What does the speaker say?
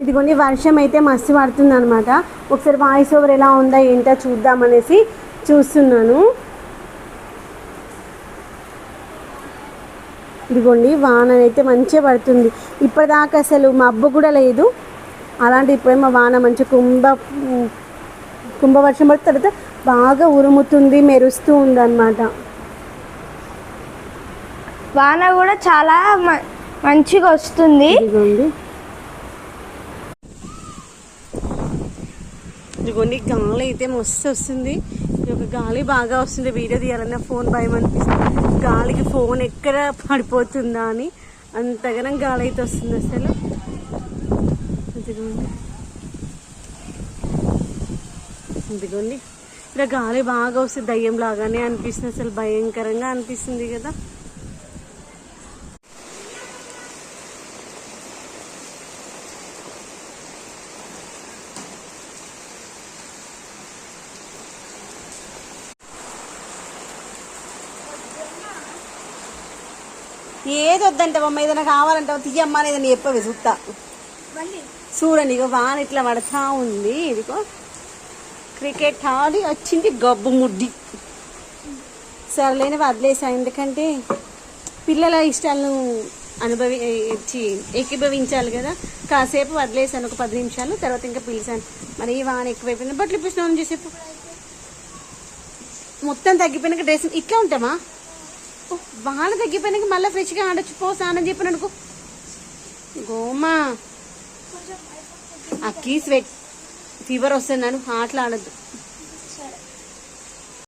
ఇదిగోండి వర్షం అయితే మస్తు పడుతుంది అనమాట. ఒకసారి వాయిస్ ఓవర్ ఎలా ఉందా ఏంటో చూద్దామనేసి చూస్తున్నాను. ఇదిగోండి వాన అయితే మంచిగా పడుతుంది. ఇప్పటిదాకా అసలు మబ్బు కూడా లేదు. అలాంటి ఇప్పుడేమో వాన మంచి కుంభవర్షం పడిన తర్వాత బాగా ఉరుముతుంది, మెరుస్తూ ఉందన్నమాట. వాన కూడా చాలా మంచిగా వస్తుంది. ఇదిగోండి గాలి అయితే మస్తు వస్తుంది. ఒక గాలి బాగా వస్తుంది. వీడియో తీయాలన్నా ఫోన్ భయం అనిపిస్తుంది. గాలికి ఫోన్ ఎక్కడ పడిపోతుందా అని అంతగానం గాలి అయితే వస్తుంది అసలు. ఇదిగోండి ఇలా గాలి బాగా వస్తుంది. దయ్యం లాగానే అనిపిస్తుంది. అసలు భయంకరంగా అనిపిస్తుంది కదా. ఏది వద్దంటావమ్మ, ఏదైనా కావాలంటావు తీయమ్మ అని ఏదైనా చెప్పవి చూస్తా. చూడండి ఇగో వాన ఇట్లా పడతా ఉంది. ఇదిగో క్రికెట్ ఆడి వచ్చింది గబ్బు ముడ్డి. సర్లేని వదిలేసా, ఎందుకంటే పిల్లల ఇష్టాలను ఏకీభవించాలి కదా. కాసేపు వదిలేసాను ఒక 10 నిమిషాలు. తర్వాత ఇంకా పిలిచాను. మరి ఈ వాన ఎక్కువైపోయింది. బట్టలు ఇప్పిస్తున్నాను చేసేపు మొత్తం తగ్గిపోయినాక డ్రెస్ ఇట్లా ఉంటామా. వాన తగ్గిపోయినాక మళ్ళీ ఫ్రెష్గా ఆడొచ్చు. పో స్నానం చెప్పిన అనుకో. గోమా అక్కీ స్వెట్ ఫీవర్ వస్తున్నాను, ఆటలు ఆడద్దు.